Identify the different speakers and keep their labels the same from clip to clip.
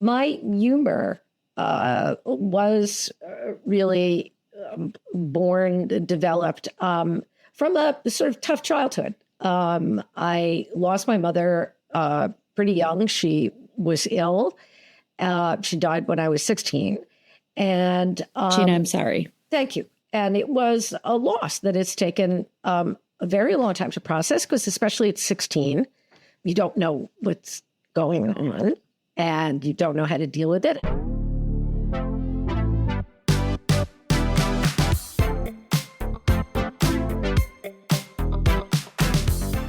Speaker 1: My humor was really developed from a sort of tough childhood. I lost my mother pretty young. She was ill. She died when I was 16. And
Speaker 2: Gina, I'm sorry.
Speaker 1: Thank you. And it was a loss that it's taken a very long time to process, because especially at 16, you don't know what's going on and you don't know how to deal with it.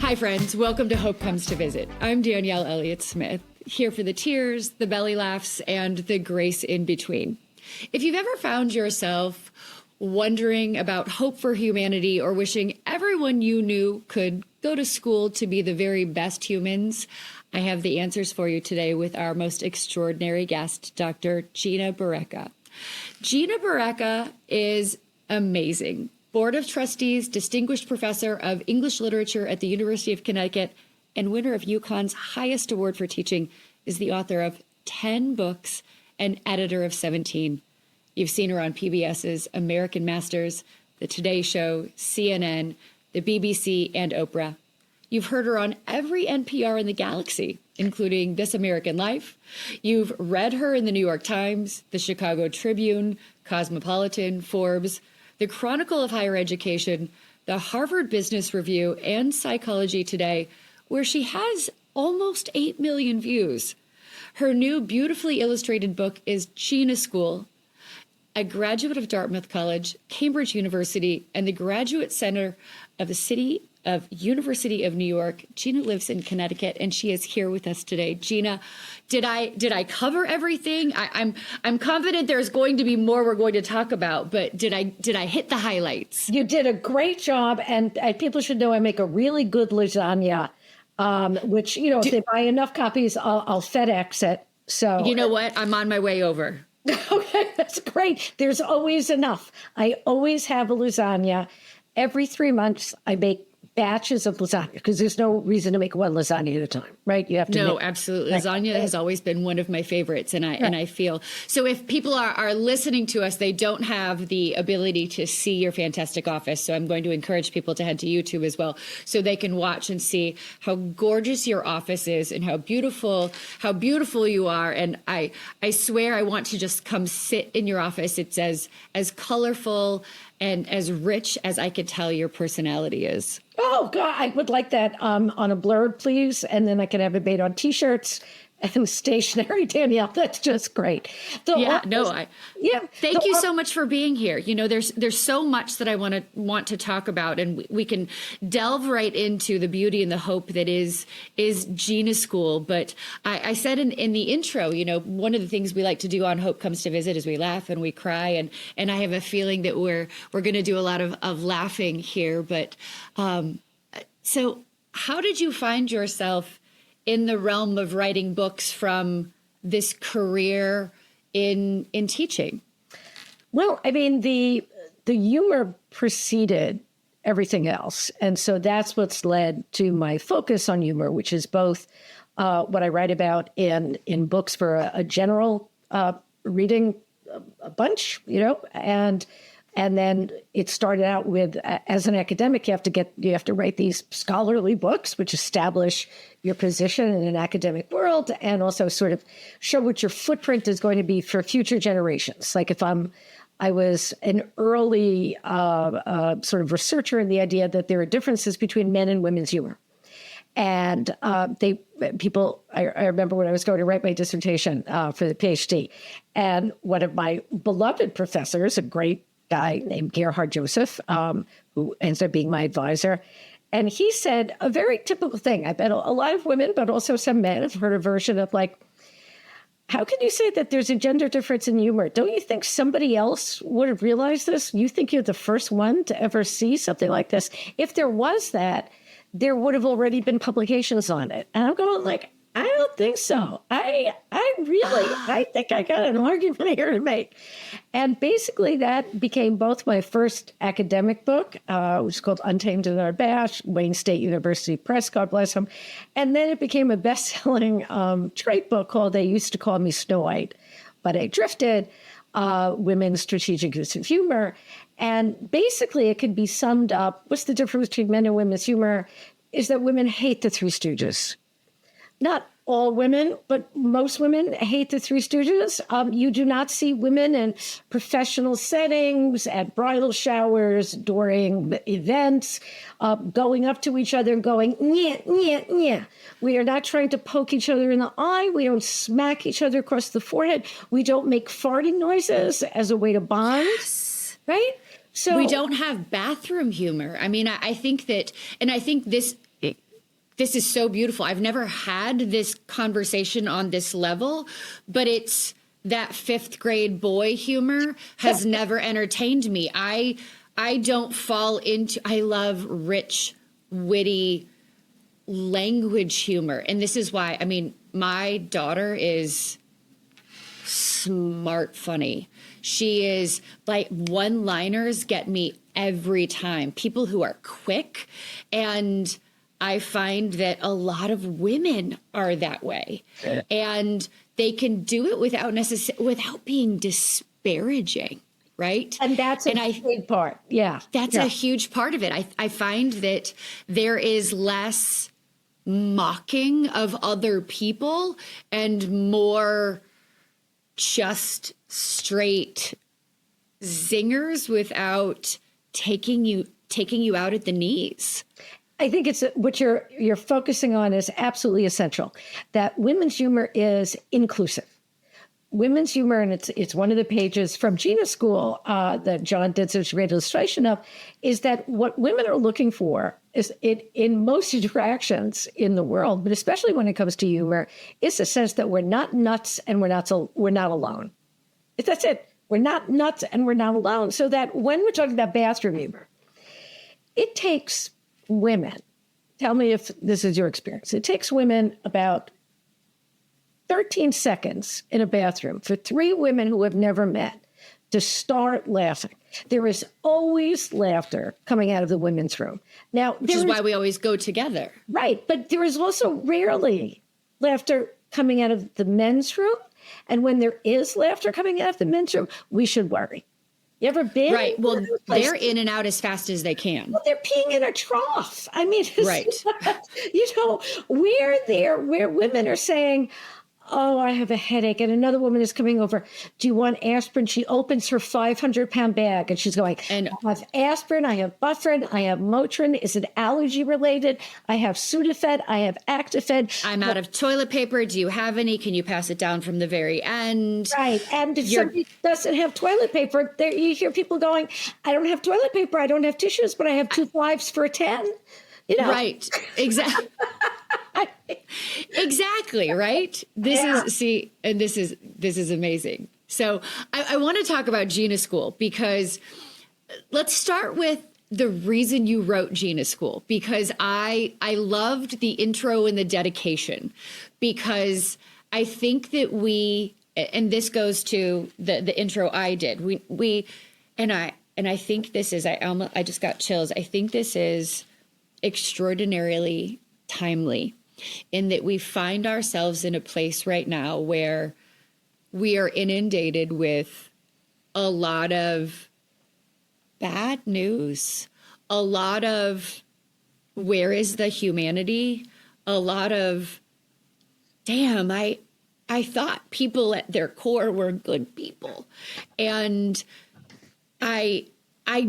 Speaker 2: Hi, friends. Welcome to Hope Comes to Visit. I'm Danielle Elliott-Smith, here for the tears, the belly laughs, and the grace in between. If you've ever found yourself wondering about hope for humanity or wishing everyone you knew could go to school to be the very best humans, I have the answers for you today with our most extraordinary guest, Dr. Gina Barreca. Gina Barreca is amazing. Board of Trustees, Distinguished Professor of English Literature at the University of Connecticut, and winner of UConn's highest award for teaching, is the author of 10 books and editor of 17. You've seen her on PBS's American Masters, The Today Show, CNN, the BBC, and Oprah. You've heard her on every NPR in the galaxy, including This American Life. You've read her in the New York Times, the Chicago Tribune, Cosmopolitan, Forbes, the Chronicle of Higher Education, the Harvard Business Review, and Psychology Today, where she has almost 8 million views. Her new beautifully illustrated book is Gina School. A graduate of Dartmouth College, Cambridge University, and the Graduate Center of the University of New York. Gina lives in Connecticut, and she is here with us today. Gina, did I cover everything? I'm confident there's going to be more we're going to talk about, but did I hit the highlights?
Speaker 1: You did a great job, and people should know I make a really good lasagna, which, if they buy enough copies, I'll FedEx it. So
Speaker 2: you know what? I'm on my way over.
Speaker 1: Okay, that's great. There's always enough. I always have a lasagna. Every 3 months, I make batches of lasagna, because there's no reason to make one lasagna at a time, right? You have to.
Speaker 2: No, absolutely. Lasagna has always been one of my favorites, and I feel so. If people are listening to us, they don't have the ability to see your fantastic office. So I'm going to encourage people to head to YouTube as well, so they can watch and see how gorgeous your office is and how beautiful you are. And I swear I want to just come sit in your office. It's as colorful and as rich as I could tell your personality is.
Speaker 1: Oh, God, I would like that on a blurb, please. And then I can have it made on T-shirts and stationery, Danielle. That's just great.
Speaker 2: Thank you so much for being here. There's so much that I want to talk about, and we can delve right into the beauty and the hope that is Gina School. But I said in the intro, one of the things we like to do on Hope Comes to Visit is we laugh and we cry, and I have a feeling that we're going to do a lot of laughing here. But so how did you find yourself in the realm of writing books from this career in teaching?
Speaker 1: Well, I mean, the humor preceded everything else. And so that's what's led to my focus on humor, which is both what I write about in books for a general reading a bunch, and then it started out with, as an academic, you have to write these scholarly books, which establish your position in an academic world, and also sort of show what your footprint is going to be for future generations. Like if I was an early sort of researcher in the idea that there are differences between men and women's humor. And I remember when I was going to write my dissertation for the PhD, and one of my beloved professors, a great guy named Gerhard Joseph, who ends up being my advisor. And he said a very typical thing. I bet a lot of women, but also some men, have heard a version of like, how can you say that there's a gender difference in humor? Don't you think somebody else would have realized this? You think you're the first one to ever see something like this? If there was that, there would have already been publications on it. And I'm going like, I don't think so. I think I got an argument here to make. And basically that became both my first academic book, which is called Untamed and Unabashed, Wayne State University Press, God bless them. And then it became a best-selling trait book called They Used to Call Me Snow White, But I Drifted, Women's Strategic Use of Humor. And basically it can be summed up, what's the difference between men and women's humor, is that women hate the Three Stooges. Not all women, but most women hate the Three Stooges. You do not see women in professional settings, at bridal showers, during events, going up to each other and going, yeah, yeah, yeah. We are not trying to poke each other in the eye. We don't smack each other across the forehead. We don't make farting noises as a way to bond, right? So
Speaker 2: we don't have bathroom humor. I mean, I think that, and I think this is so beautiful. I've never had this conversation on this level, but it's that fifth grade boy humor has never entertained me. I don't fall into, I love rich, witty language humor. And this is why, I mean, my daughter is smart funny. She is like, one-liners get me every time. People who are quick, and I find that a lot of women are that way, and they can do it without being disparaging, right?
Speaker 1: And that's a big part. Yeah.
Speaker 2: That's a huge part of it. I find that there is less mocking of other people and more just straight zingers without taking you out at the knees.
Speaker 1: I think it's what you're focusing on is absolutely essential. That women's humor is inclusive. Women's humor, and it's one of the pages from Gina School that John did such a great illustration of, is that what women are looking for is in most interactions in the world, but especially when it comes to humor, is a sense that we're not nuts and we're not alone. That's it. We're not nuts and we're not alone. So that when we're talking about bathroom humor, it takes women, tell me if this is your experience, it takes women about 13 seconds in a bathroom for three women who have never met to start laughing. There is always laughter coming out of the women's room. Now,
Speaker 2: which is why we always go together.
Speaker 1: Right. But there is also rarely laughter coming out of the men's room. And when there is laughter coming out of the men's room, we should worry. You ever been?
Speaker 2: Right. Well, they're in and out as fast as they can.
Speaker 1: Well, they're peeing in a trough. I mean,
Speaker 2: right.
Speaker 1: We're there where women are saying, oh, I have a headache. And another woman is coming over. Do you want aspirin? She opens her 500-pound bag and she's going, I have aspirin, I have Bufferin, I have Motrin. Is it allergy related? I have Sudafed, I have Actifed.
Speaker 2: I'm out of toilet paper. Do you have any? Can you pass it down from the very end?
Speaker 1: Right. And if somebody doesn't have toilet paper, you hear people going, I don't have toilet paper, I don't have tissues, but I have 2 5s for a 10. You know?
Speaker 2: Right. Exactly. Exactly. Right. This is amazing. So I want to talk about Gina School, because let's start with the reason you wrote Gina School, because I loved the intro and the dedication, because I think that and this goes to the intro I did, and I think this is, I just got chills. I think this is extraordinarily timely, in that we find ourselves in a place right now where we are inundated with a lot of bad news, a lot of where is the humanity, a lot of, damn, I thought people at their core were good people. And I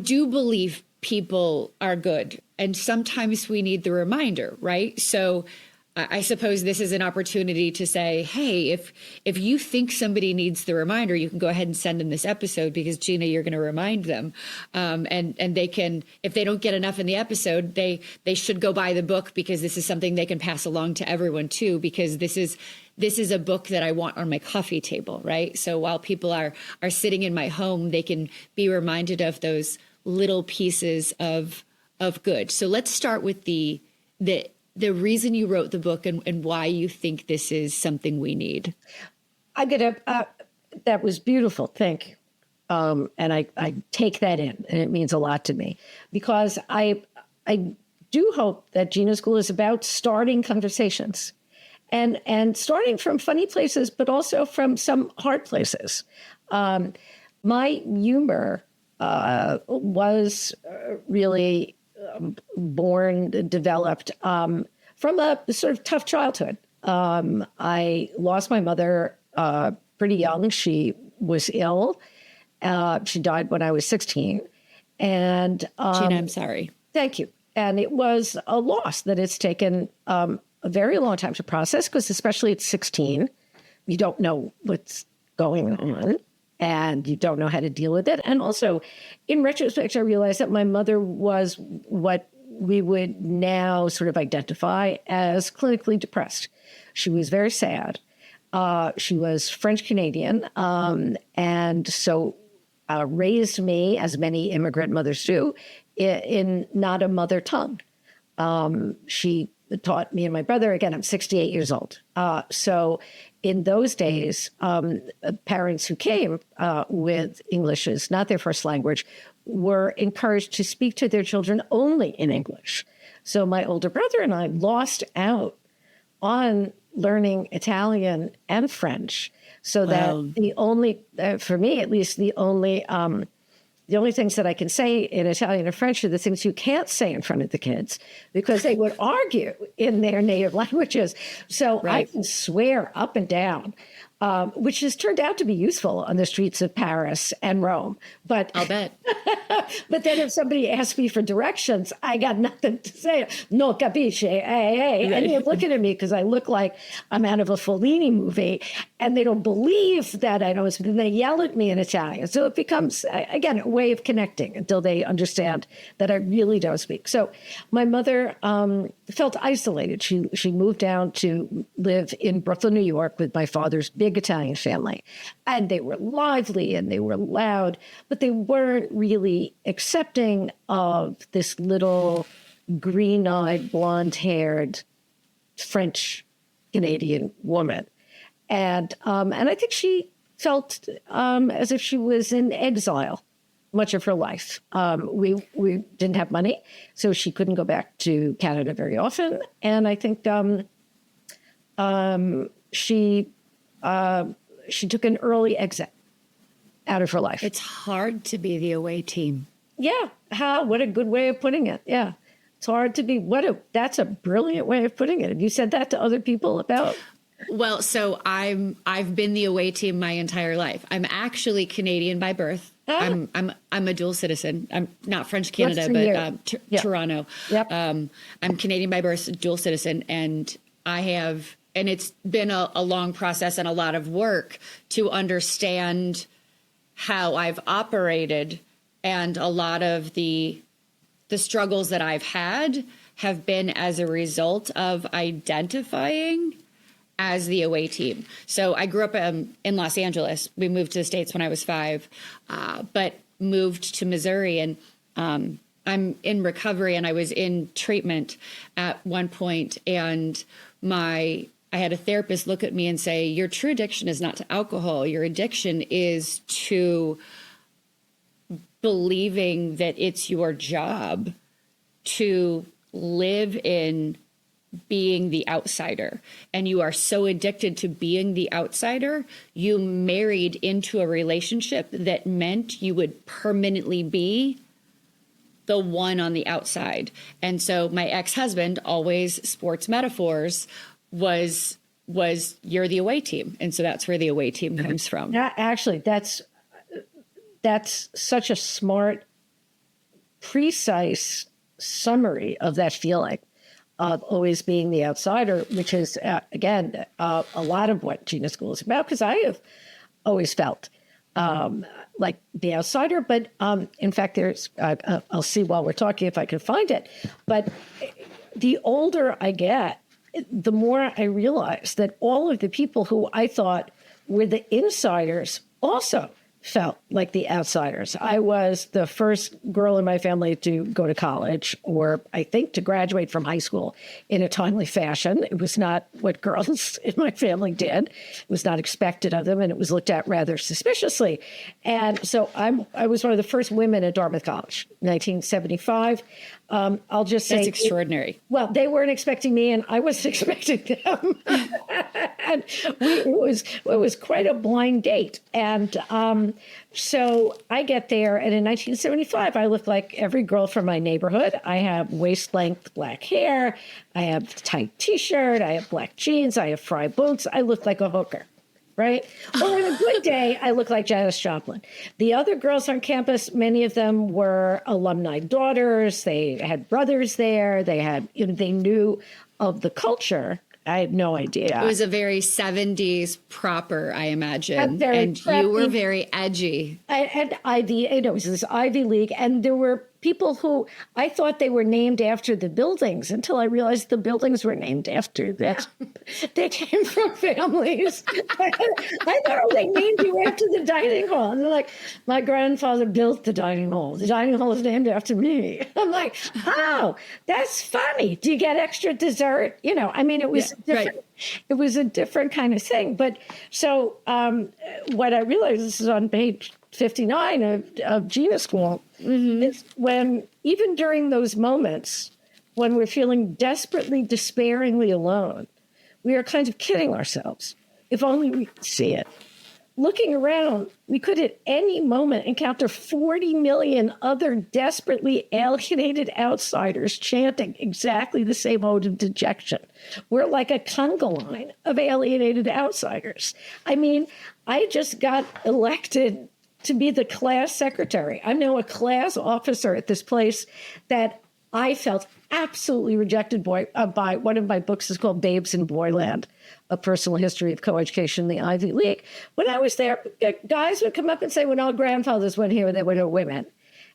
Speaker 2: do believe people are good. And sometimes we need the reminder, right? So I suppose this is an opportunity to say, hey, if you think somebody needs the reminder, you can go ahead and send them this episode, because Gina, you're going to remind them. And they can, if they don't get enough in the episode, they should go buy the book, because this is something they can pass along to everyone too, because this is a book that I want on my coffee table, right? So while people are sitting in my home, they can be reminded of those little pieces of good. So let's start with the the reason you wrote the book and why you think this is something we need.
Speaker 1: That was beautiful. Thank you. And I take that in, and it means a lot to me, because I do hope that Gina School is about starting conversations and starting from funny places, but also from some hard places. My humor was really developed from a sort of tough childhood. I lost my mother pretty young. She was ill. She died when I was 16. And
Speaker 2: Gina, I'm sorry.
Speaker 1: Thank you. And it was a loss that it's taken a very long time to process, because especially at 16, you don't know what's going on and you don't know how to deal with it. And also, in retrospect, I realized that my mother was what we would now sort of identify as clinically depressed. She was very sad. She was French Canadian, and so raised me, as many immigrant mothers do, in not a mother tongue. She taught me and my brother, again, I'm 68 years old. So in those days, parents who came with English as not their first language were encouraged to speak to their children only in English. So my older brother and I lost out on learning Italian and French. So that the only, for me at least, the only things that I can say in Italian and French are the things you can't say in front of the kids, because they would argue in their native languages. So I can swear up and down, which has turned out to be useful on the streets of Paris and Rome. But
Speaker 2: I'll bet.
Speaker 1: But then if somebody asks me for directions, I got nothing to say. No capisce, hey. And they're looking at me because I look like I'm out of a Fellini movie, and they don't believe that I know. Then they yell at me in Italian. So it becomes, again, a way of connecting until they understand that I really don't speak. So my mother felt isolated. She moved down to live in Brooklyn, New York, with my father's big Italian family. And they were lively and they were loud, but they weren't really accepting of this little green-eyed, blonde-haired French Canadian woman. And I think she felt as if she was in exile much of her life. We didn't have money, so she couldn't go back to Canada very often. And I think she took an early exit out of her life.
Speaker 2: It's hard to be the away team.
Speaker 1: Yeah. What a good way of putting it. Yeah. It's hard to be. That's a brilliant way of putting it. Have you said that to other people about?
Speaker 2: Well, so I've been the away team my entire life. I'm actually Canadian by birth. I'm a dual citizen. I'm not French Canada, but Toronto.
Speaker 1: Yep.
Speaker 2: I'm Canadian by birth, dual citizen, and and it's been a long process and a lot of work to understand how I've operated, and a lot of the struggles that I've had have been as a result of identifying as the away team. So I grew up in Los Angeles. We moved to the States when I was 5, but moved to Missouri, and I'm in recovery, and I was in treatment at one point, and I had a therapist look at me and say, your true addiction is not to alcohol. Your addiction is to believing that it's your job to live in being the outsider. And you are so addicted to being the outsider, you married into a relationship that meant you would permanently be the one on the outside. And so my ex-husband, always sports metaphors, was you're the away team. And so that's where the away team comes from.
Speaker 1: Yeah, actually, that's such a smart, precise summary of that feeling of always being the outsider, which is, again, a lot of what Gina School is about, because I have always felt like the outsider. But in fact, there's, I'll see while we're talking if I can find it. But the older I get, the more I realize that all of the people who I thought were the insiders also felt like the outsiders. I was the first girl in my family to go to college, or I think to graduate from high school in a timely fashion. It was not what girls in my family did. It was not expected of them, and it was looked at rather suspiciously. And so I was one of the first women at Dartmouth College, 1975. I'll just say
Speaker 2: that's extraordinary.
Speaker 1: Well, they weren't expecting me, and I wasn't expecting them. And it was quite a blind date. And so I get there, and in 1975, I look like every girl from my neighborhood. I have waist-length black hair. I have tight T-shirt. I have black jeans. I have fry boots. I look like a hooker. Right? Or on a good day, I look like Janis Joplin. The other girls on campus, many of them were alumni daughters. They had brothers there. They knew of the culture. I had no idea.
Speaker 2: It was a very 70s proper, I imagine. And
Speaker 1: preppy.
Speaker 2: You were very edgy.
Speaker 1: And it was this Ivy League. And there were people who I thought they were named after the buildings until I realized the buildings were named after that. They came from families. I thought, oh, they named you after the dining hall. And they're like, my grandfather built the dining hall. The dining hall is named after me. I'm like, oh, that's funny. Do you get extra dessert? It was different. Right. It was a different kind of thing. But so what I realized, this is on page 59 of Gina School, is when, even during those moments when we're feeling desperately, despairingly alone, we are kind of kidding ourselves. If only we could see it. Looking around, we could at any moment encounter 40 million other desperately alienated outsiders chanting exactly the same ode of dejection. We're like a conga line of alienated outsiders. I mean, I just got elected to be the class secretary. I'm now a class officer at this place that I felt absolutely rejected by. One of my books is called Babes in Boyland, A Personal History of Coeducation in the Ivy League. When I was there, guys would come up and say, when our grandfathers went here, there were no women.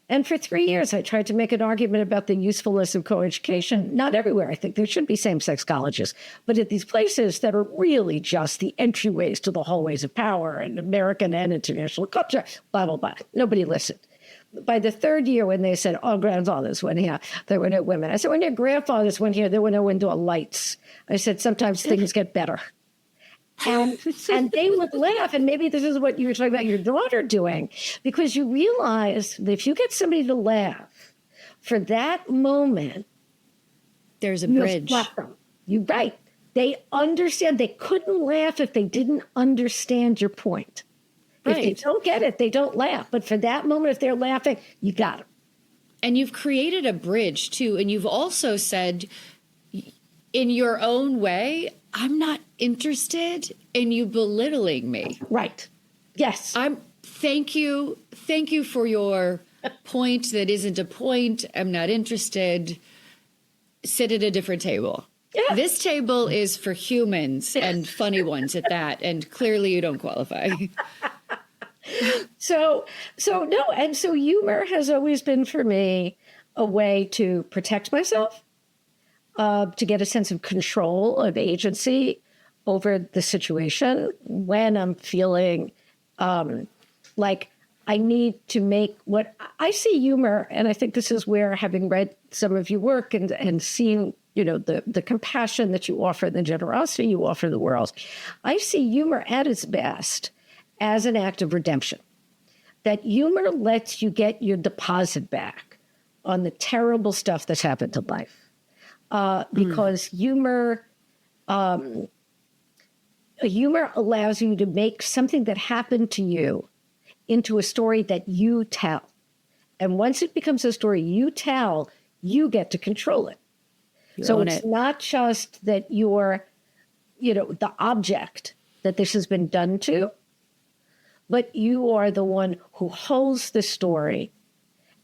Speaker 1: And for 3 years, I tried to make an argument about the usefulness of coeducation. Not everywhere. I think there should be same-sex colleges. But at these places that are really just the entryways to the hallways of power and American and international culture, blah, blah, blah. Nobody listened. By the third year, when they said, oh, grandfathers went here, there were no women. I said, when your grandfathers went here, there were no indoor lights. I said, sometimes things get better. And they would laugh. And maybe this is what you were talking about your daughter doing, because you realize that if you get somebody to laugh for that moment,
Speaker 2: there's a bridge.
Speaker 1: You're right. They understand. They couldn't laugh if they didn't understand your point. Right. If they don't get it, they don't laugh. But for that moment, if they're laughing, you got them.
Speaker 2: And you've created a bridge, too. And you've also said, in your own way, I'm not interested in you belittling me.
Speaker 1: Right. Yes.
Speaker 2: Thank you. Thank you for your point that isn't a point. I'm not interested. Sit at a different table. Yeah. This table is for humans and funny ones at that. And clearly you don't qualify.
Speaker 1: So no. And so humor has always been for me a way to protect myself, to get a sense of control, of agency over the situation when I'm feeling like I need to make what I see humor. And I think this is where, having read some of your work and seen, the compassion that you offer, the generosity you offer the world, I see humor at its best as an act of redemption. That humor lets you get your deposit back on the terrible stuff that's happened in life. Because humor allows you to make something that happened to you into a story that you tell. And once it becomes a story you tell, you get to control it. So it's not just that you're, the object that this has been done to, but you are the one who holds the story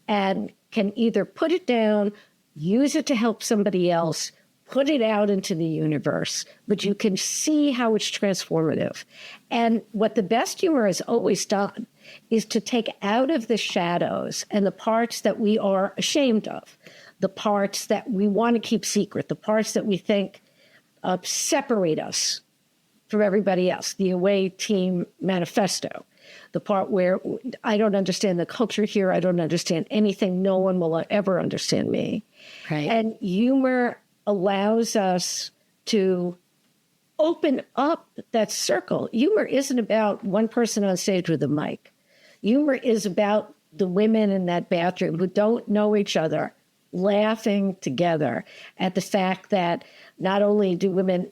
Speaker 1: and can either put it down, use it to help somebody else, put it out into the universe, but you can see how it's transformative. And what the best humor has always done is to take out of the shadows and the parts that we are ashamed of, the parts that we want to keep secret, the parts that we think separate us from everybody else, the away team manifesto. the part where I don't understand the culture here. I don't understand anything. No one will ever understand me.
Speaker 2: Right.
Speaker 1: And humor allows us to open up that circle. Humor isn't about one person on stage with a mic. Humor is about the women in that bathroom who don't know each other, laughing together at the fact that not only do women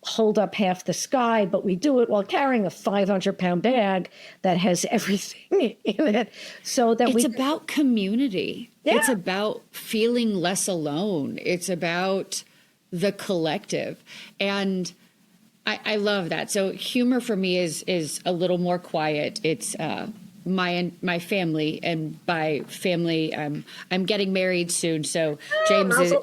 Speaker 1: hold up half the sky, but we do it while carrying a 500-pound bag that has everything in it. So that
Speaker 2: it's about community.
Speaker 1: Yeah.
Speaker 2: It's about feeling less alone. It's about the collective. And I love that. So humor for me is a little more quiet. It's my family, and by family, I'm getting married soon. So James is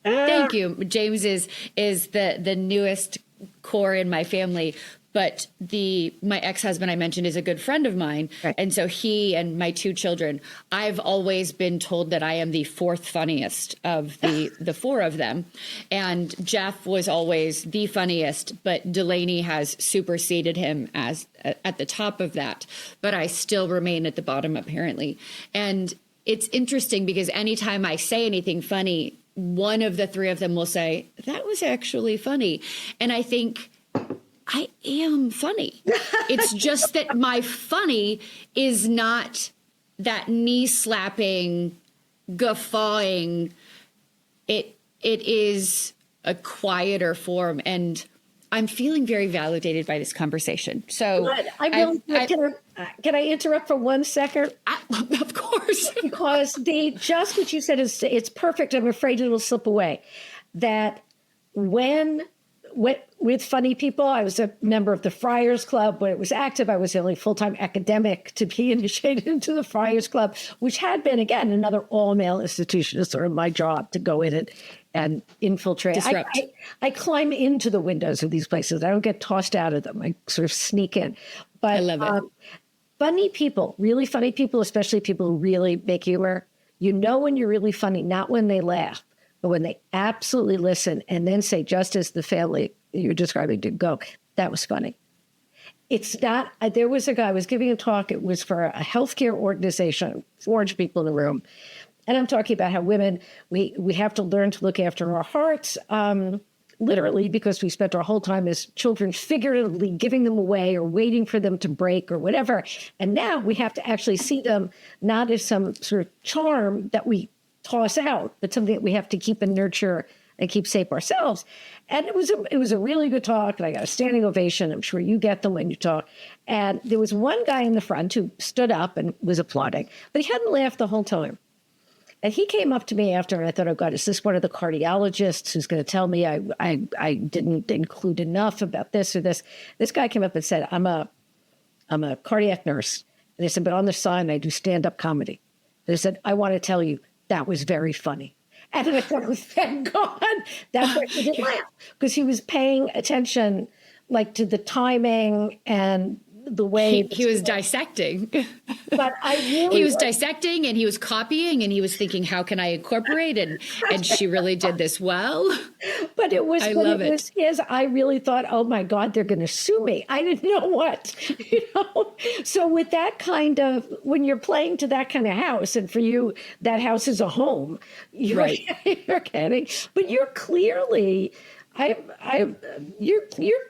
Speaker 2: thank you. James is the newest core in my family. But my ex-husband I mentioned is a good friend of mine.
Speaker 1: Right.
Speaker 2: And so he and my two children, I've always been told that I am the fourth funniest of the four of them. And Jeff was always the funniest, but Delaney has superseded him as at the top of that. But I still remain at the bottom, apparently. And it's interesting because anytime I say anything funny, one of the three of them will say, that was actually funny. And I think, I am funny. It's just that my funny is not that knee slapping, guffawing. It is a quieter form, and I'm feeling very validated by this conversation. So
Speaker 1: can I interrupt for 1 second?
Speaker 2: Of course.
Speaker 1: Because just what you said it's perfect. I'm afraid it'll slip away. That with funny people, I was a member of the Friars Club. When it was active, I was the only full-time academic to be initiated into the Friars Club, which had been, again, another all-male institution. It's sort of my job to go in it and infiltrate.
Speaker 2: Disrupt.
Speaker 1: I climb into the windows of these places. I don't get tossed out of them. I sort of sneak in. But
Speaker 2: I love it.
Speaker 1: Funny people, really funny people, especially people who really make humor, you know when you're really funny, not when they laugh, but when they absolutely listen and then say, just as the family you're describing did go, that was funny. It's not, there was a guy, I was giving a talk, it was for a healthcare organization, 400 people in the room. And I'm talking about how women, we have to learn to look after our hearts, literally, because we spent our whole time as children figuratively giving them away or waiting for them to break or whatever. And now we have to actually see them not as some sort of charm that we toss out, but something that we have to keep and nurture and keep safe ourselves. And it was a really good talk, and I got a standing ovation. I'm sure you get them when you talk. And there was one guy in the front who stood up and was applauding, but he hadn't laughed the whole time. And he came up to me after, and I thought, oh God, is this one of the cardiologists who's going to tell me I didn't include enough about this or this? This guy came up and said, I'm a cardiac nurse. And they said, but on the side, I do stand-up comedy. They said, I want to tell you, that was very funny. And I thought, thank God, that's why he didn't laugh, because he was paying attention, like, to the timing and the way
Speaker 2: he was dissecting.
Speaker 1: But
Speaker 2: he was dissecting, and he was copying, and he was thinking, how can I incorporate? And she really did this well.
Speaker 1: But it was,
Speaker 2: his.
Speaker 1: I really thought, oh my God, they're going to sue me. I didn't know what, So with that kind of, when you're playing to that kind of house, and for you, that house is a home, you're,
Speaker 2: right.
Speaker 1: You're kidding. But you're clearly, you're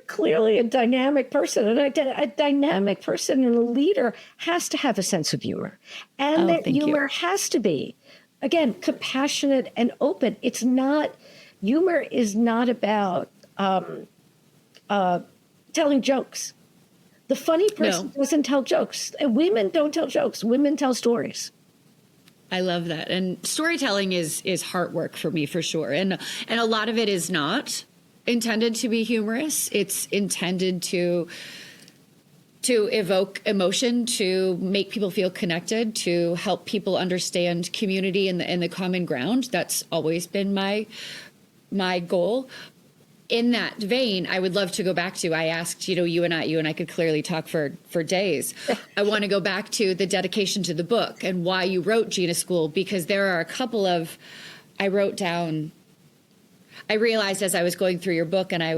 Speaker 1: clearly a dynamic person, and a dynamic person and a leader has to have a sense of humor, and that humor has to be, again, compassionate and open. It's not, humor is not about telling jokes. The funny person doesn't tell jokes. And women don't tell jokes. Women tell stories.
Speaker 2: I love that. And storytelling is heart work for me, for sure. And a lot of it is not intended to be humorous. It's intended to evoke emotion, to make people feel connected, to help people understand community and the common ground. That's always been my goal. In that vein, I would love to go back to, I asked, you and I could clearly talk for days. I want to go back to the dedication to the book and why you wrote Gina School, because there are a couple of, I realized as I was going through your book, and I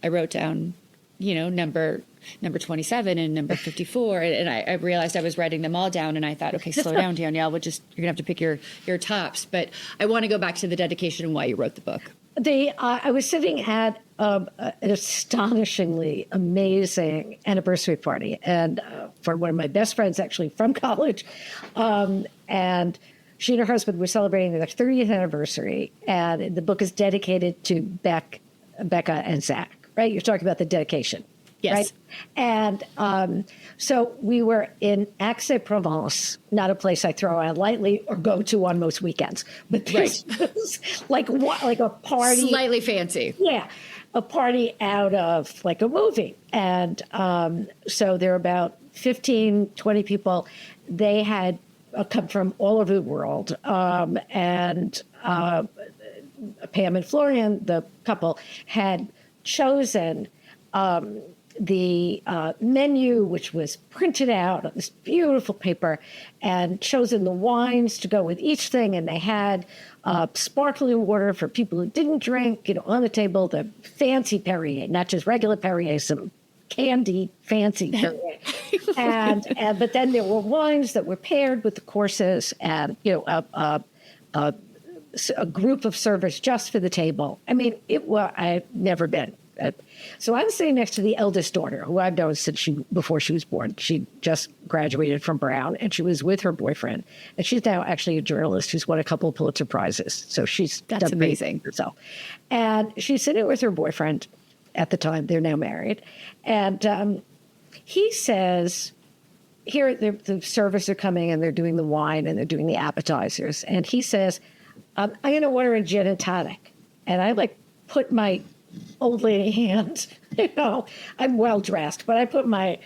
Speaker 2: wrote down, number number 27 and number 54. And I realized I was writing them all down, and I thought, okay, slow down, Danielle. You're gonna have to pick your tops. But I want to go back to the dedication and why you wrote the book.
Speaker 1: I was sitting at an astonishingly amazing anniversary party, and for one of my best friends, actually from college, and she and her husband were celebrating their 30th anniversary, and the book is dedicated to Becca and Zach. Right, you're talking about the dedication.
Speaker 2: Yes.
Speaker 1: Right? And so we were in Aix-en-Provence, not a place I throw out lightly or go to on most weekends. But this was like a party.
Speaker 2: Slightly fancy.
Speaker 1: Yeah, a party out of like a movie. And so there were about 15, 20 people. They had come from all over the world. And Pam and Florian, the couple, had chosen the menu, which was printed out on this beautiful paper, and chosen the wines to go with each thing. And they had sparkling water for people who didn't drink, on the table, the fancy Perrier, not just regular Perrier, some candy fancy Perrier. But then there were wines that were paired with the courses, and a group of servers just for the table. I mean, I've never been. So I'm sitting next to the eldest daughter, who I've known since before she was born. She just graduated from Brown, and she was with her boyfriend. And she's now actually a journalist who's won a couple of Pulitzer Prizes. So
Speaker 2: that's amazing.
Speaker 1: Herself. And she's sitting with her boyfriend at the time. They're now married. And he says, here, the servers are coming, and they're doing the wine, and they're doing the appetizers. And he says, I'm going to order a gin and tonic. And I put my old lady hand, I'm well dressed, but I put my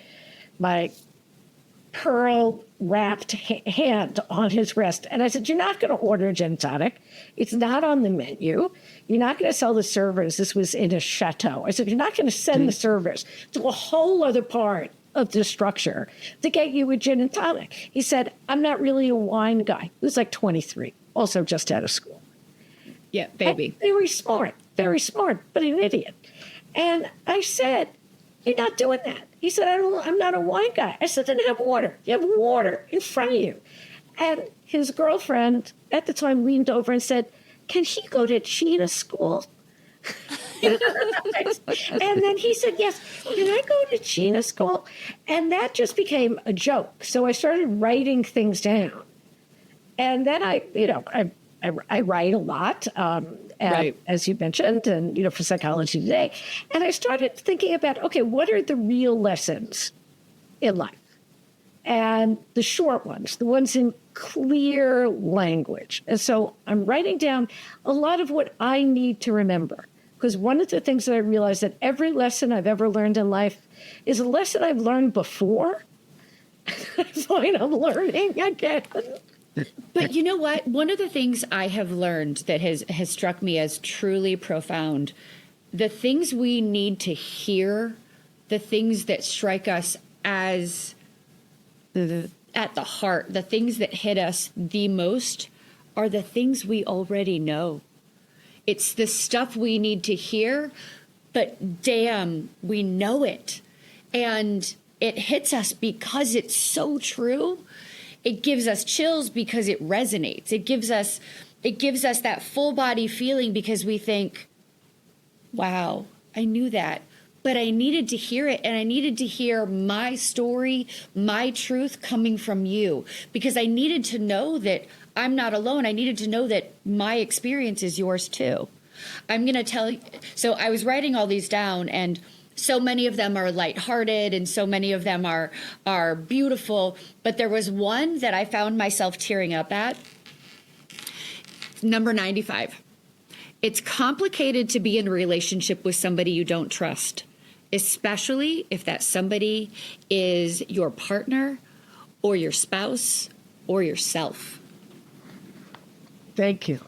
Speaker 1: pearl wrapped hand on his wrist. And I said, you're not going to order a gin and tonic. It's not on the menu. You're not going to sell the servers. This was in a chateau. I said, you're not going to send the servers to a whole other part of the structure to get you a gin and tonic. He said, I'm not really a wine guy. He was like 23, also just out of school.
Speaker 2: Yeah, baby.
Speaker 1: Very smart, but an idiot. And I said, you're not doing that. He said, I'm not a wine guy. I said, then have water. You have water in front of you. And his girlfriend at the time leaned over and said, can he go to Gina School? And then he said, yes, can I go to Gina School? And that just became a joke. So I started writing things down. And then I write a lot, as you mentioned, and, for Psychology Today. And I started thinking about, okay, what are the real lessons in life? And the short ones, the ones in clear language. And so I'm writing down a lot of what I need to remember. Because one of the things that I realized that every lesson I've ever learned in life is a lesson I've learned before. I find I'm learning again.
Speaker 2: But you know what? One of the things I have learned that has struck me as truly profound, the things we need to hear, the things that strike us as at the heart, the things that hit us the most are the things we already know. It's the stuff we need to hear, but damn, we know it. And it hits us because it's so true. It gives us chills because it resonates. It gives us that full body feeling because we think, wow, I knew that, but I needed to hear it. And I needed to hear my story, my truth coming from you, because I needed to know that I'm not alone. I needed to know that my experience is yours too. I'm going to tell you. So I was writing all these down, and so many of them are lighthearted and so many of them are beautiful. But there was one that I found myself tearing up at. Number 95. It's complicated to be in a relationship with somebody you don't trust, especially if that somebody is your partner or your spouse or yourself.
Speaker 1: Thank you.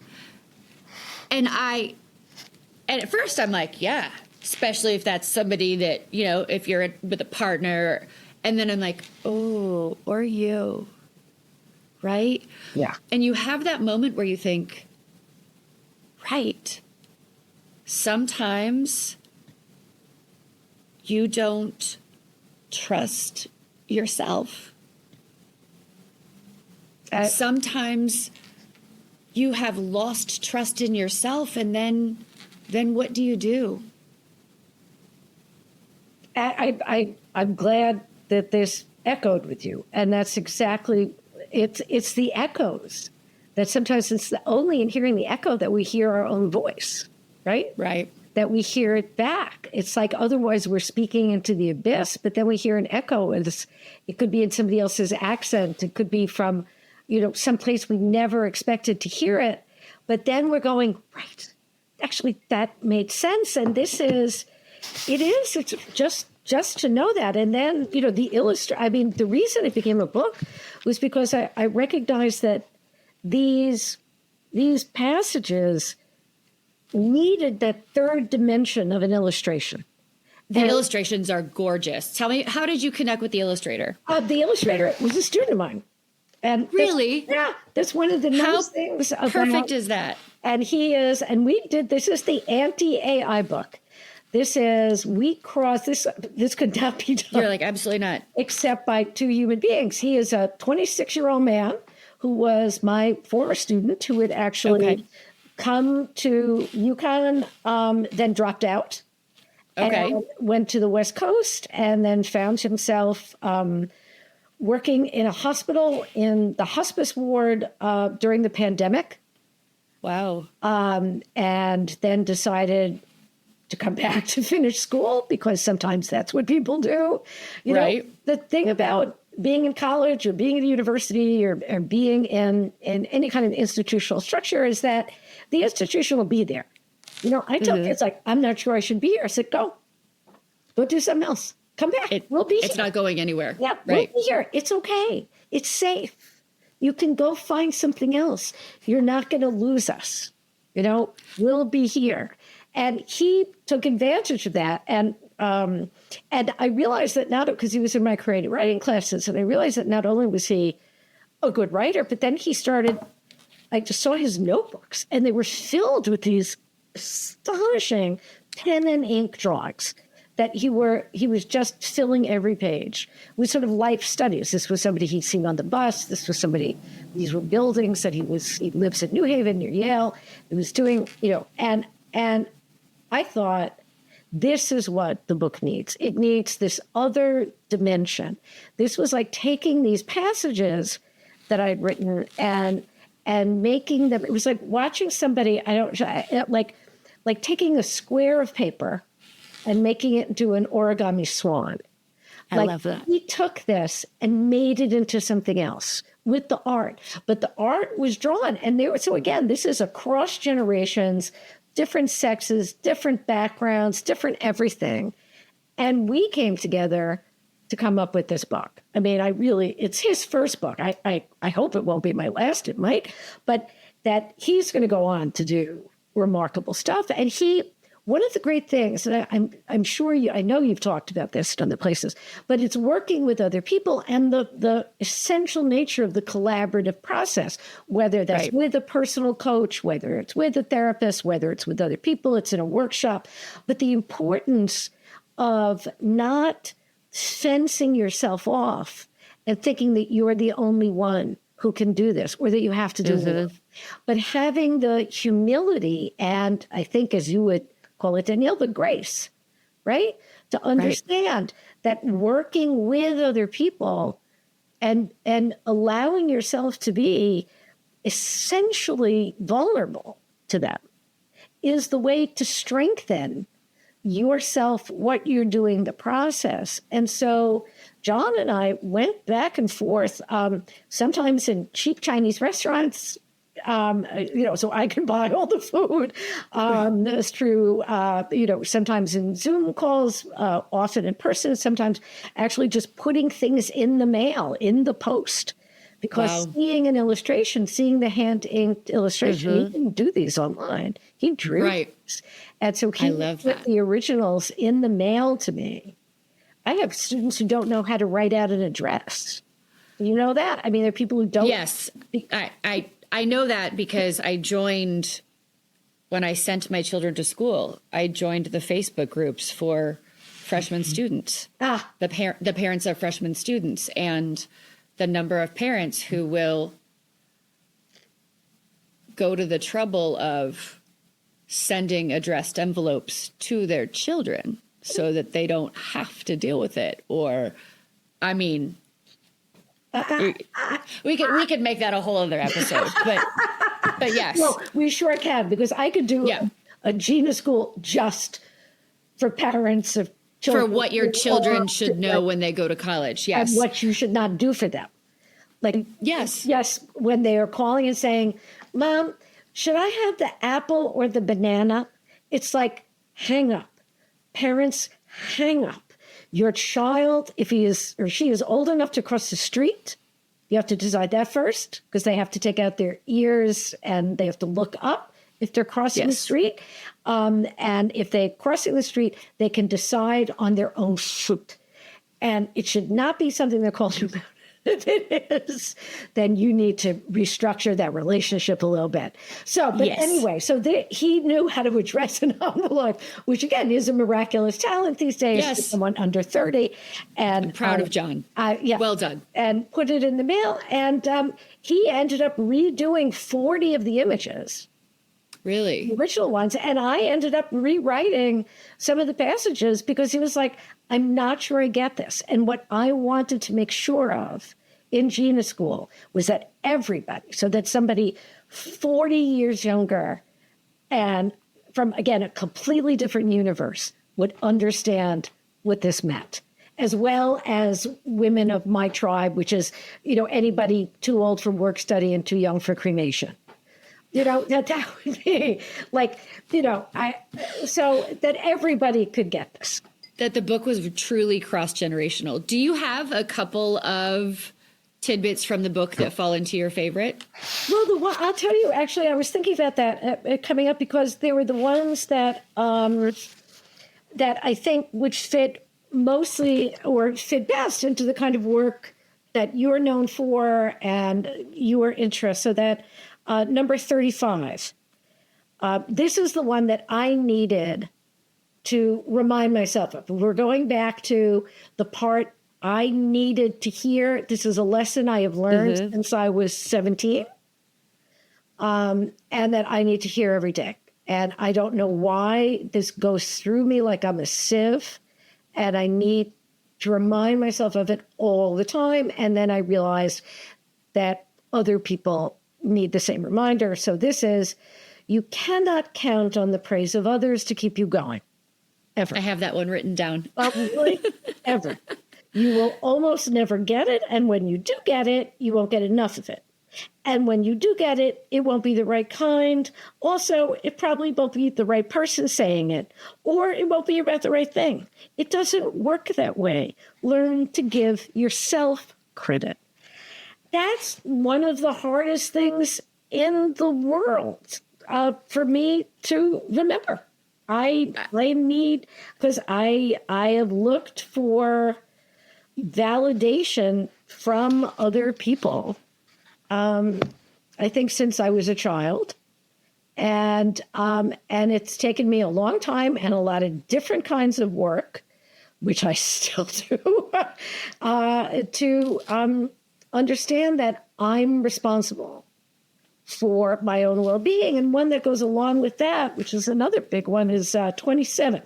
Speaker 2: And at first I'm like, yeah, especially if that's somebody that, if you're with a partner. And then I'm like, oh, or you, right?
Speaker 1: Yeah.
Speaker 2: And you have that moment where you think, right, sometimes you don't trust yourself. Sometimes you have lost trust in yourself, and then what do you do?
Speaker 1: I'm glad that this echoed with you, and that's exactly it's the echoes that sometimes it's only in hearing the echo that we hear our own voice, right?
Speaker 2: Right.
Speaker 1: That we hear it back. It's like otherwise we're speaking into the abyss, but then we hear an echo, and it could be in somebody else's accent. It could be from, someplace we never expected to hear it. But then we're going, right, actually, that made sense. And it's just to know that. And then, the reason it became a book was because I recognized that these passages needed that third dimension of an illustration.
Speaker 2: The illustrations are gorgeous. Tell me, how did you connect with the illustrator?
Speaker 1: The illustrator was a student of mine. And
Speaker 2: really?
Speaker 1: That's one of the nice things about.
Speaker 2: How perfect is that?
Speaker 1: And this is the anti-AI book. This is, this could not be done.
Speaker 2: You're like, absolutely not.
Speaker 1: Except by two human beings. He is a 26-year-old man who was my former student who had actually come to UConn, then dropped out. And went to the West Coast and then found himself working in a hospital in the hospice ward during the pandemic.
Speaker 2: Wow.
Speaker 1: And then decided to come back to finish school because sometimes that's what people do. You know, the thing about being in college or being at a university or being in any kind of institutional structure is that the institution will be there. I tell kids, like, I'm not sure I should be here. I said, go do something else. Come back. We'll be here.
Speaker 2: It's not going anywhere.
Speaker 1: Yeah, we'll be here. It's okay. It's safe. You can go find something else. You're not going to lose us. We'll be here. And he took advantage of that. And I realized that not because he was in my creative writing classes, and I realized that not only was he a good writer, but then he started, I just saw his notebooks, and they were filled with these astonishing pen and ink drawings that he was just filling every page with sort of life studies. This was somebody he'd seen on the bus. This was somebody, these were buildings that he lives in New Haven near Yale. He was doing, and I thought, this is what the book needs. It needs this other dimension. This was like taking these passages that I'd written and making them, it was like watching somebody, like taking a square of paper and making it into an origami swan.
Speaker 2: I love that.
Speaker 1: He took this and made it into something else with the art. But the art was drawn. So again, this is across generations, different sexes, different backgrounds, different everything. And we came together to come up with this book. I mean, it's his first book. I hope it won't be my last. It might. But that he's going to go on to do remarkable stuff. And one of the great things, and I'm sure I know you've talked about this in other places, but it's working with other people and the essential nature of the collaborative process, whether that's with a personal coach, whether it's with a therapist, whether it's with other people, it's in a workshop, but the importance of not fencing yourself off and thinking that you're the only one who can do this or that you have to do it, but having the humility and I think, as you would call it, Danielle, the grace, right? To understand that working with other people and allowing yourself to be essentially vulnerable to them is the way to strengthen yourself, what you're doing, the process. And so John and I went back and forth, sometimes in cheap Chinese restaurants, so I can buy all the food. That's true. Sometimes in Zoom calls, often in person, sometimes actually just putting things in the mail, in the post. Because seeing an illustration, seeing the hand-inked illustration, he didn't do these online. He drew these. And so he put the originals in the mail to me. I have students who don't know how to write out an address. You know that? I mean, there are people who don't.
Speaker 2: Yes, I know that because I joined, when I sent my children to school, I joined the Facebook groups for freshman students,
Speaker 1: Ah,
Speaker 2: the parents of freshman students, and the number of parents who will go to the trouble of sending addressed envelopes to their children so that they don't have to deal with it. Or, I mean, we could make that a whole other episode, but yes.
Speaker 1: well, we sure can, because I could do a Gina School just for parents of children.
Speaker 2: For what your children should know when they go to college. Yes.
Speaker 1: And what you should not do for them. Like,
Speaker 2: yes,
Speaker 1: when they are calling and saying, Mom, should I have the apple or the banana? It's like, hang up. Parents, hang up. Your child, if he is or she is old enough to cross the street, you have to decide that first, because they have to take out their ears and they have to look up if they're crossing the street. And if they're crossing the street, they can decide on their own foot. And it should not be something they're called you about. If it is, then you need to restructure that relationship a little bit. So, but anyway, so he knew how to address an envelope, which again is a miraculous talent these days for someone under 30. And
Speaker 2: I'm proud of John. Well done.
Speaker 1: And put it in the mail. And he ended up redoing 40 of the images.
Speaker 2: Really?
Speaker 1: The original ones. And I ended up rewriting some of the passages because he was like, I'm not sure I get this. And what I wanted to make sure of in Gina School was that everybody, so that somebody 40 years younger and from, again, a completely different universe would understand what this meant, as well as women of my tribe, which is, anybody too old for work study and too young for cremation. That would be like, so that everybody could get this.
Speaker 2: That the book was truly cross-generational. Do you have a couple of tidbits from the book that fall into your favorite?
Speaker 1: Well, I'll tell you, actually, I was thinking about that coming up, because they were the ones that that I think which fit mostly or fit best into the kind of work that you're known for and your interests. So that number 35, this is the one that I needed to remind myself of. We're going back to the part I needed to hear. This is a lesson I have learned since I was 17, and that I need to hear every day. And I don't know why this goes through me like I'm a sieve, and I need to remind myself of it all the time. And then I realized that other people need the same reminder. So this is, you cannot count on the praise of others to keep you going. Ever.
Speaker 2: I have that one written down.
Speaker 1: Really? Ever. You will almost never get it. And when you do get it, you won't get enough of it. And when you do get it, it won't be the right kind. Also, it probably won't be the right person saying it, or it won't be about the right thing. It doesn't work that way. Learn to give yourself credit. That's one of the hardest things in the world for me to remember. I need, because I have looked for validation from other people, I think since I was a child. And it's taken me a long time and a lot of different kinds of work, which I still do, to understand that I'm responsible for my own well-being. And one that goes along with that, which is another big one, is 27.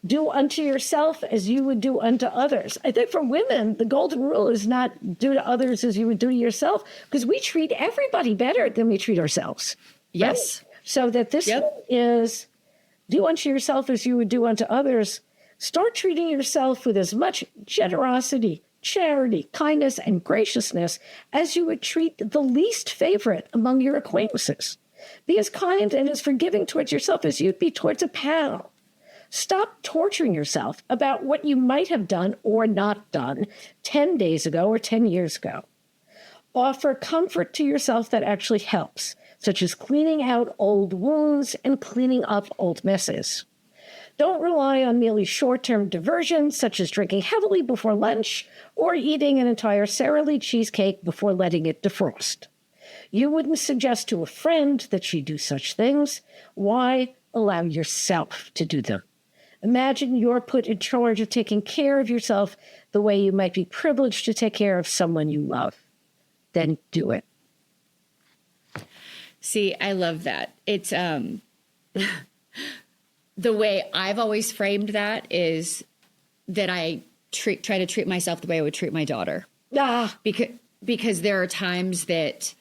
Speaker 1: Do unto yourself as you would do unto others. I think for women, the golden rule is not do to others as you would do to yourself, because we treat everybody better than we treat ourselves.
Speaker 2: Yes.
Speaker 1: Right? So that this is do unto yourself as you would do unto others. Start treating yourself with as much generosity, charity, kindness, and graciousness as you would treat the least favorite among your acquaintances. Be as kind and as forgiving towards yourself as you'd be towards a pal. Stop torturing yourself about what you might have done or not done 10 days ago or 10 years ago. Offer comfort to yourself that actually helps, such as cleaning out old wounds and cleaning up old messes. Don't rely on merely short-term diversions, such as drinking heavily before lunch or eating an entire Sara Lee cheesecake before letting it defrost. You wouldn't suggest to a friend that she do such things. Why allow yourself to do them? Imagine you're put in charge of taking care of yourself the way you might be privileged to take care of someone you love. Then do it.
Speaker 2: See, I love that. It's the way I've always framed that is that I try to treat myself the way I would treat my daughter. Because there are times that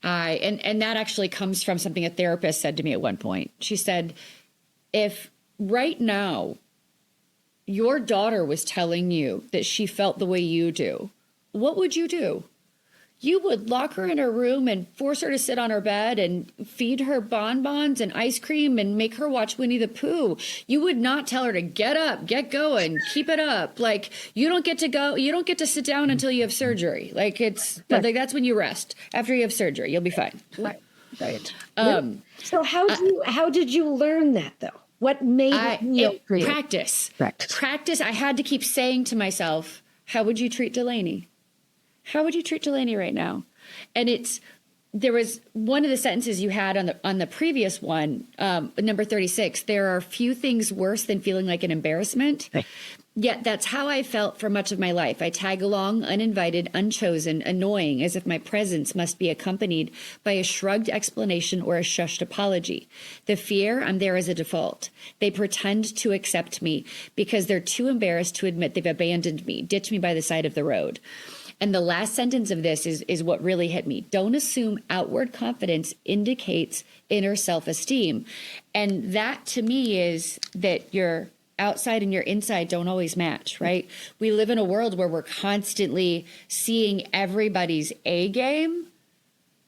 Speaker 2: and that actually comes from something a therapist said to me at one point. She said, if right now your daughter was telling you that she felt the way you do, what would you do? You would lock her in her room and force her to sit on her bed and feed her bonbons and ice cream and make her watch Winnie the Pooh. You would not tell her to get up, get going, keep it up. Like, you don't get to go, you don't get to sit down until you have surgery. Like, like that's when you rest. After you have surgery, you'll be fine.
Speaker 1: Right. So how did you learn that though? What made you
Speaker 2: practice? Practice. I had to keep saying to myself, how would you treat Delaney? How would you treat Delaney right now? And there was one of the sentences you had on the previous one, number 36. There are few things worse than feeling like an embarrassment. Right. Yet that's how I felt for much of my life. I tag along, uninvited, unchosen, annoying, as if my presence must be accompanied by a shrugged explanation or a shushed apology. The fear, I'm there as a default. They pretend to accept me because they're too embarrassed to admit they've abandoned me, ditched me by the side of the road. And the last sentence of this is what really hit me. Don't assume outward confidence indicates inner self-esteem. And that to me is that your outside and your inside don't always match, right? We live in a world where we're constantly seeing everybody's A game,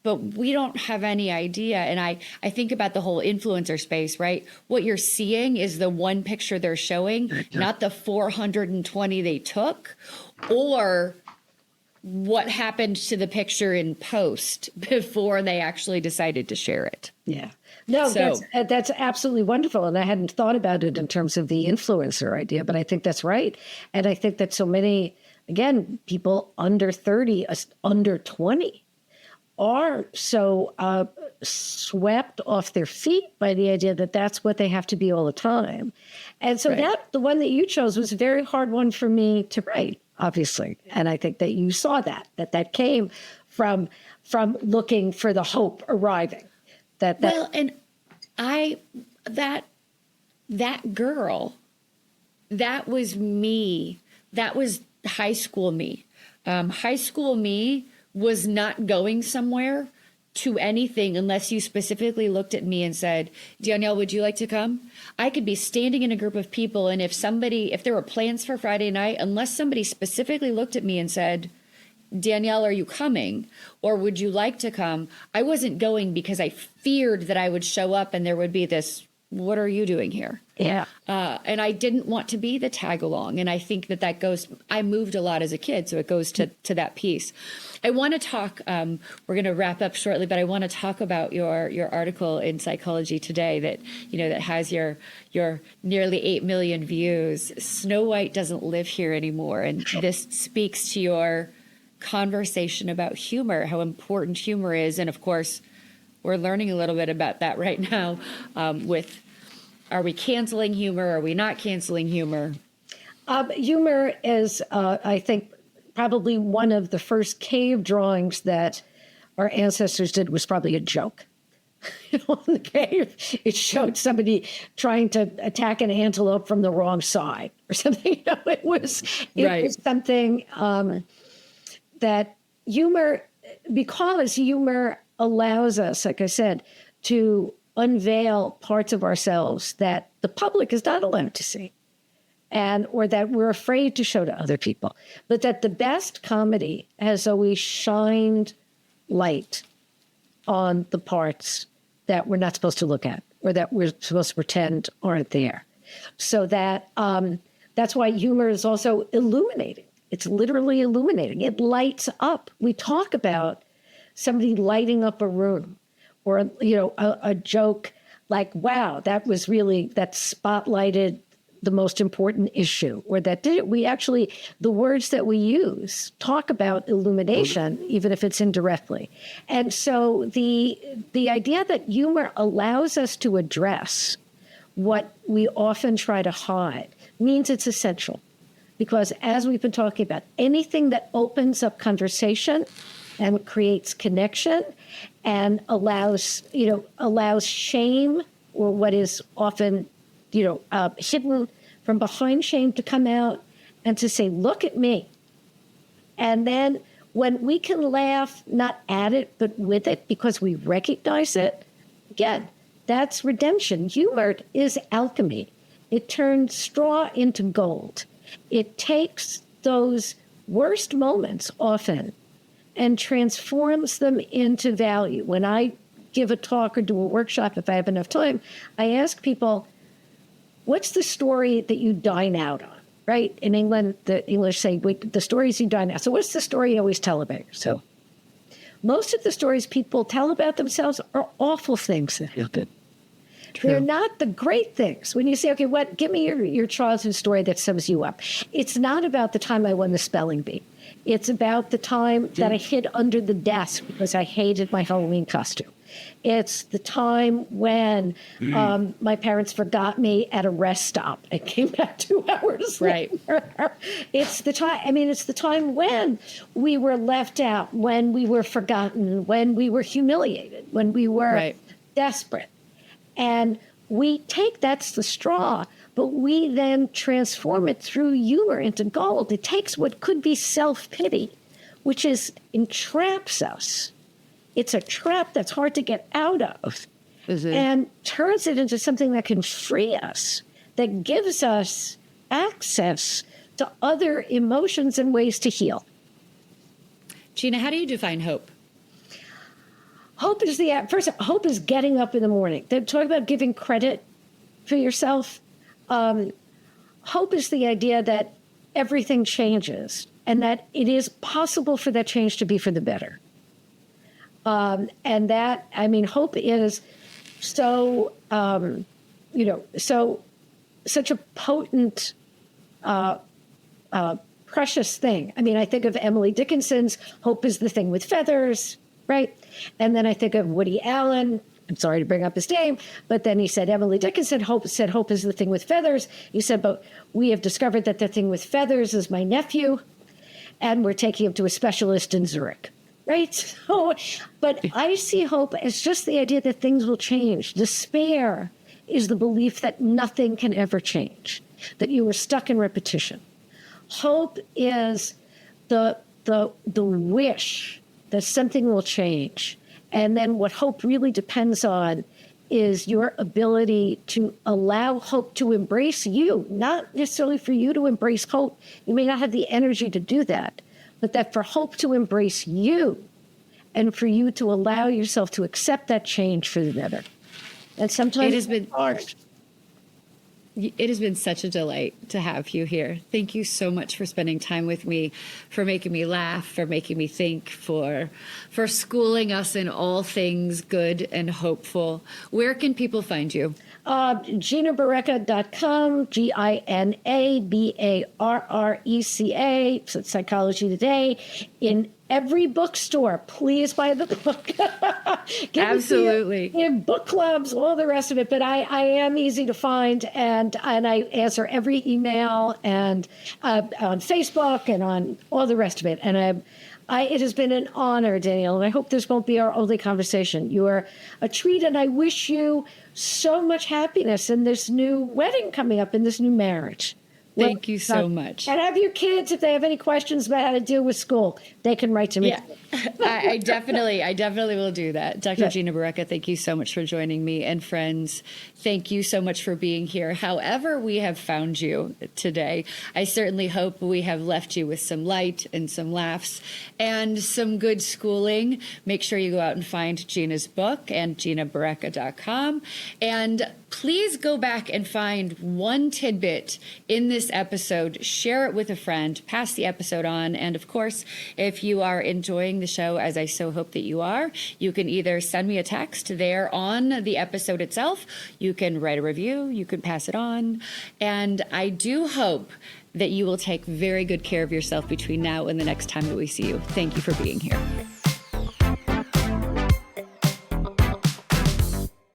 Speaker 2: but we don't have any idea. And I think about the whole influencer space, right? What you're seeing is the one picture they're showing, not the 420 they took, or what happened to the picture in post before they actually decided to share it.
Speaker 1: Yeah. No, so, that's absolutely wonderful. And I hadn't thought about it in terms of the influencer idea, but I think that's right. And I think that so many, again, people under 30, under 20 are so swept off their feet by the idea that that's what they have to be all the time. And so the one that you chose was a very hard one for me to write, obviously. And I think that you saw that came from looking for the hope arriving. Well,
Speaker 2: and that girl, that was me. That was high school me. High school me was not going somewhere to anything unless you specifically looked at me and said, Danielle, would you like to come? I could be standing in a group of people, and if there were plans for Friday night, unless somebody specifically looked at me and said, Danielle, are you coming? Or would you like to come? I wasn't going because I feared that I would show up and there would be this, what are you doing here?
Speaker 1: Yeah.
Speaker 2: And I didn't want to be the tag along. And I think that goes, I moved a lot as a kid, so it goes to that piece. I want to talk, we're going to wrap up shortly, but I want to talk about your article in Psychology Today that has your nearly 8 million views. Snow White doesn't live here anymore. And this speaks to your conversation about humor, how important humor is. And of course, we're learning a little bit about that right now with, are we canceling humor? Are we not canceling humor?
Speaker 1: Humor is, I think, probably one of the first cave drawings that our ancestors did was probably a joke. In the cave, it showed somebody trying to attack an antelope from the wrong side or something. It was something that humor, because humor allows us, like I said, to unveil parts of ourselves that the public is not allowed to see, or that we're afraid to show to other people. But that the best comedy has always shined light on the parts that we're not supposed to look at, or that we're supposed to pretend aren't there. So that's why humor is also illuminating. It's literally illuminating. It lights up. We talk about somebody lighting up a room, or a joke like, wow, that spotlighted the most important issue, or that did it. We actually, the words that we use talk about illumination, even if it's indirectly. And so the idea that humor allows us to address what we often try to hide, means it's essential. Because as we've been talking about, anything that opens up conversation and creates connection and allows shame, or what is often, hidden from behind shame, to come out and to say, look at me. And then when we can laugh, not at it, but with it, because we recognize it, again, that's redemption. Humor is alchemy. It turns straw into gold. It takes those worst moments often and transforms them into value. When I give a talk or do a workshop, if I have enough time, I ask people, what's the story that you dine out on? Right? In England, the English say, the stories you dine out. So what's the story you always tell about yourself? Most of the stories people tell about themselves are awful things that happen. True. They're not the great things. When you say, okay, give me your childhood story that sums you up. It's not about the time I won the spelling bee. It's about the time that I hid under the desk because I hated my Halloween costume. It's the time when my parents forgot me at a rest stop and came back 2 hours later. It's the time when we were left out, when we were forgotten, when we were humiliated, when we were desperate. And that's the straw, but we then transform it through humor into gold. It takes what could be self-pity, which entraps us. It's a trap that's hard to get out of, and turns it into something that can free us, that gives us access to other emotions and ways to heal.
Speaker 2: Gina, how do you define hope?
Speaker 1: Hope is getting up in the morning. They talk about giving credit for yourself. Hope is the idea that everything changes and that it is possible for that change to be for the better. And that, hope is so, such a potent, precious thing. I think of Emily Dickinson's Hope is the Thing with Feathers, right? And then I think of Woody Allen. I'm sorry to bring up his name, but then he said, Emily Dickinson said hope is the thing with feathers. He said, but we have discovered that the thing with feathers is my nephew, and we're taking him to a specialist in Zurich. Right? So, but I see hope as just the idea that things will change. Despair is the belief that nothing can ever change, that you are stuck in repetition. Hope is the wish that something will change. And then what hope really depends on is your ability to allow hope to embrace you, not necessarily for you to embrace hope. You may not have the energy to do that, but that for hope to embrace you and for you to allow yourself to accept that change for the better. And sometimes
Speaker 2: it has been hard. It has been such a delight to have you here. Thank you so much for spending time with me, for making me laugh, for making me think, for schooling us in all things good and hopeful. Where can people find you? GinaBarreca.com, GinaBarreca, Psychology Today, in every bookstore. Please buy the book. Absolutely.
Speaker 1: In book clubs, all the rest of it. But I am easy to find, and I answer every email and on Facebook and on all the rest of it. And it has been an honor, Danielle, and I hope this won't be our only conversation. You are a treat, and I wish you so much happiness in this new wedding coming up, in this new marriage.
Speaker 2: Thank you so much.
Speaker 1: And have your kids, if they have any questions about how to deal with school, they can write to me.
Speaker 2: Yeah, I definitely will do that. Dr. Gina Barreca, thank you so much for joining me. And friends, thank you so much for being here. However we have found you today, I certainly hope we have left you with some light and some laughs and some good schooling. Make sure you go out and find Gina's book and GinaBarreca.com. And please go back and find one tidbit in this episode, share it with a friend, pass the episode on. And of course, if you are enjoying the show, as I so hope that you are, you can either send me a text there on the episode itself, you can write a review, you can pass it on. And I do hope that you will take very good care of yourself between now and the next time that we see you. Thank you for being here.